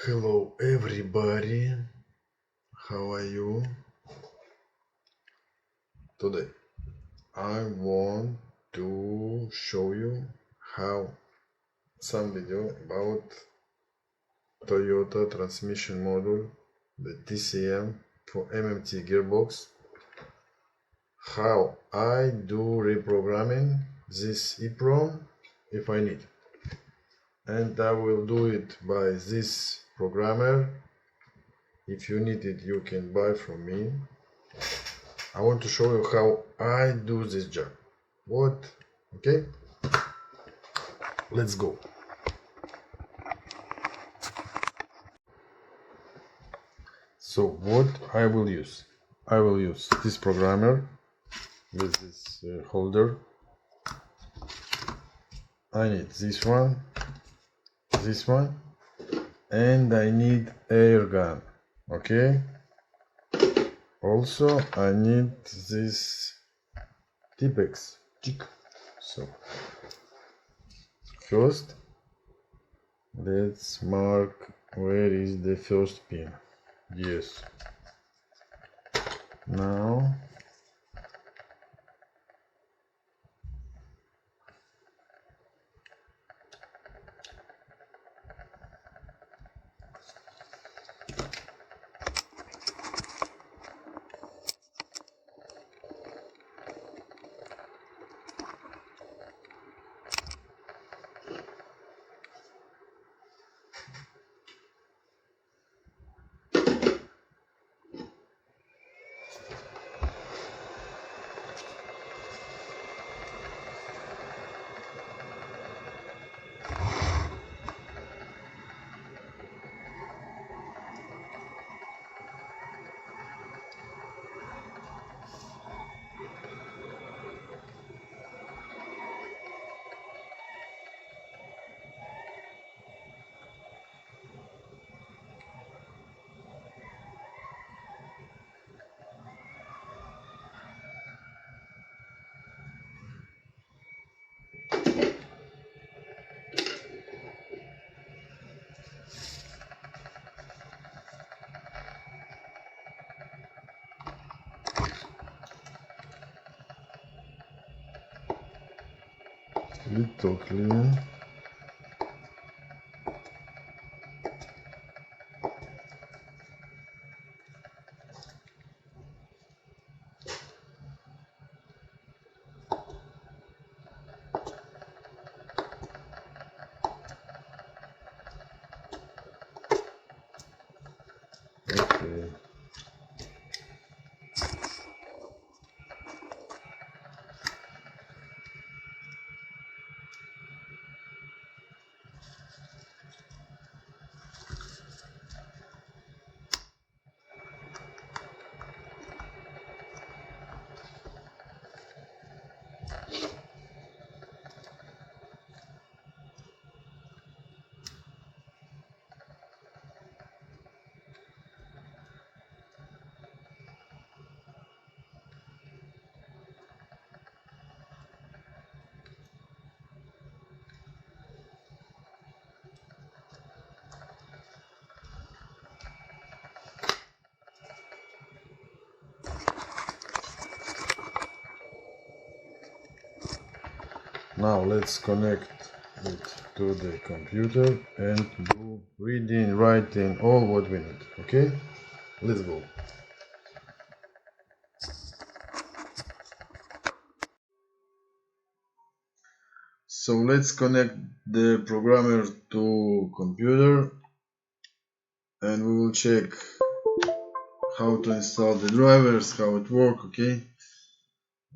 Hello everybody, how are you? Today I want to show you how some video about Toyota transmission module, the TCM for MMT Gearbox, how I do reprogramming this EEPROM if I need, and I will do it by this programmer. If you need it, you can buy from me. I want to show you how I do this job. What? Okay? Let's go. So what I will use? I will use this programmer with this holder. I need this one, and I need air gun. Okay? Also, I need this T-Pex. So, first, let's mark where is the first pin. Yes. Now, little clean. Okay. Now let's connect it to the computer and do reading, writing, all what we need. Okay? Let's go. So let's connect the programmer to computer and we will check how to install the drivers, how it works.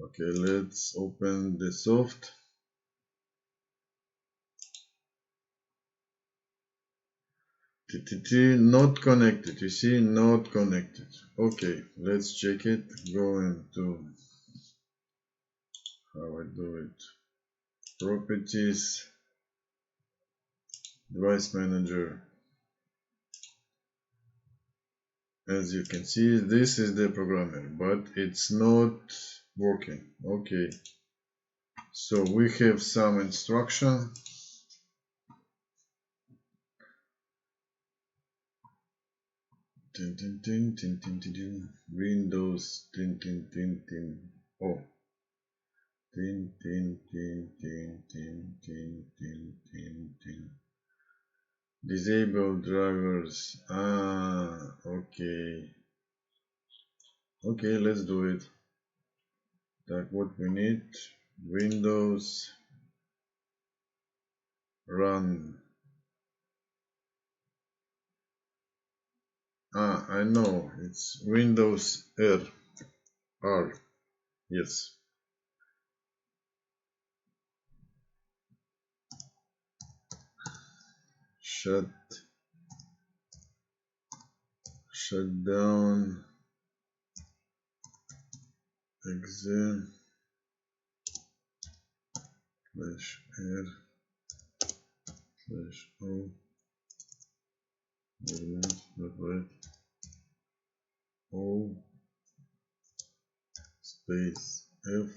Okay, let's open the soft. Not connected. You see, not connected. Okay, let's check it. Go into how I do it. Properties, device manager. As you can see, this is the programmer, but it's not working. Okay, so we have some instruction. Windows oh disable drivers. Okay, let's do it. That's what we need. Windows run. I know it's Windows R. Yes. Shut down Aisin /r/o o space f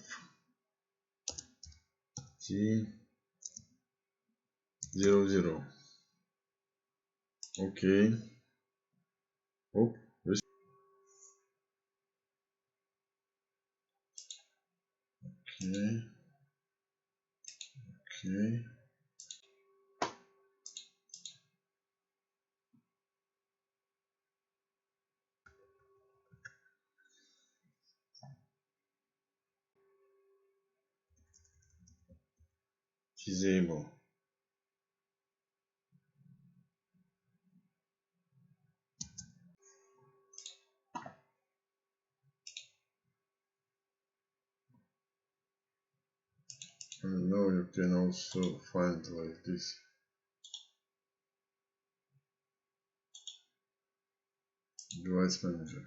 t 00. Okay. Oh, okay. Disable. And now you can also find like this. Device manager.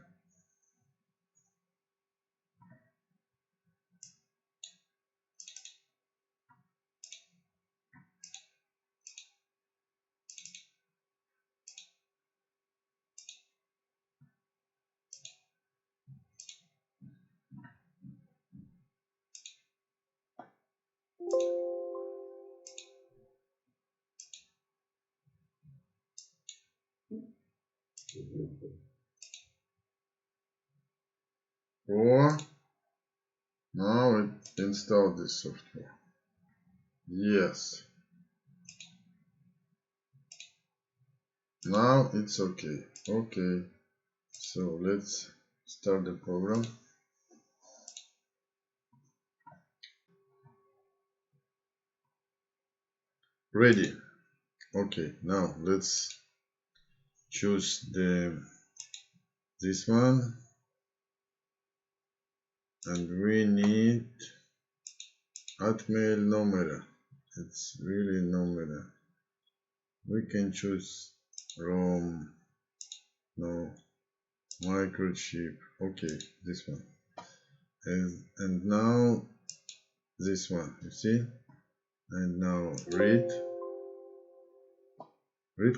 Or now it install this software. Yes. Now it's okay. Okay. So let's start the program. Ready. Okay. Now let's choose this one, and we need mail number. It's really number. We can choose ROM, no, microchip. Okay, this one, and now this one, you see, and now read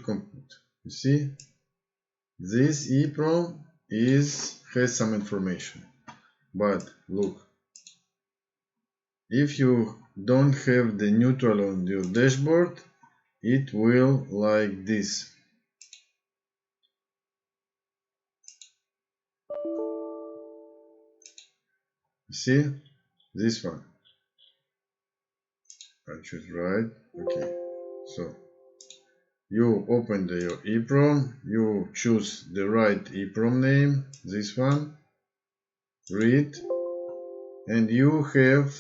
compute. You see, this EEPROM has some information, but look, if you don't have the neutral on your dashboard, it will like this. You see, this one. I choose right. Okay, so you open your EEPROM, you choose the right EEPROM name, this one, read, and you have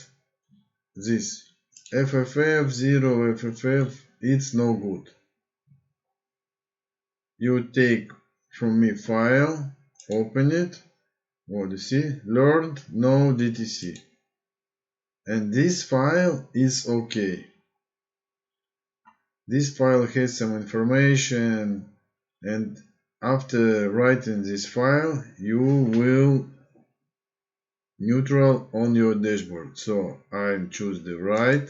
this FFF0 FFF, it's no good. You take from me file, open it, what you see, learned, no DTC, and this file is okay. This file has some information, and after writing this file, you will neutral on your dashboard. So I choose the right.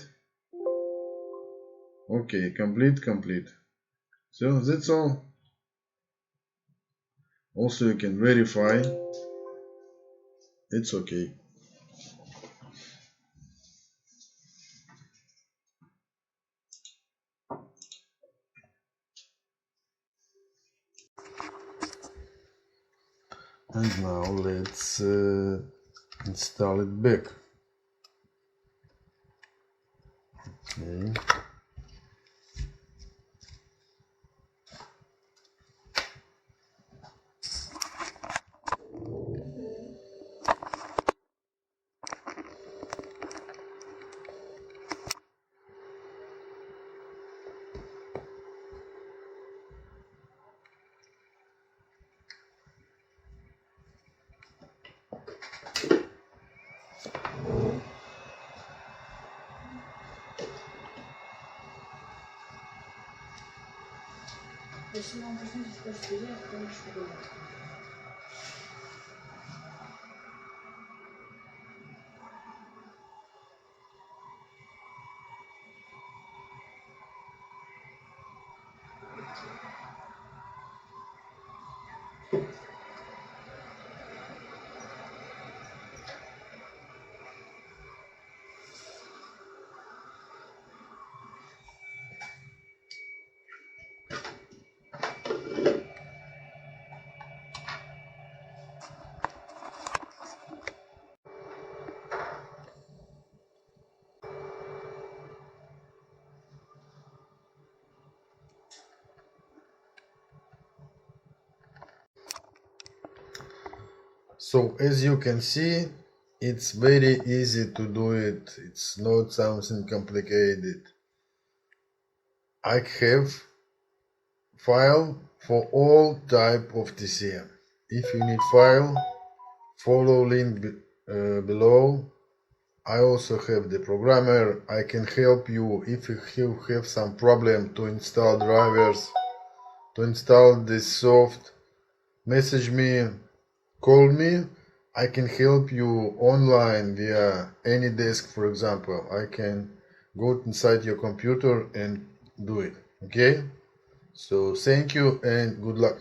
Okay, complete. So that's all. Also, you can verify. It's okay. And now let's install it back. Okay. Если нам нужно здесь то, что я, помощь, чтобы. So as you can see, it's very easy to do it. It's not something complicated. I have file for all type of TCM. If you need file, follow link below. I also have the programmer. I can help you if you have some problem to install drivers, to install this soft. Message me, call me. I can help you online via any desk, for example. I can go inside your computer and do it. Okay? So thank you and good luck.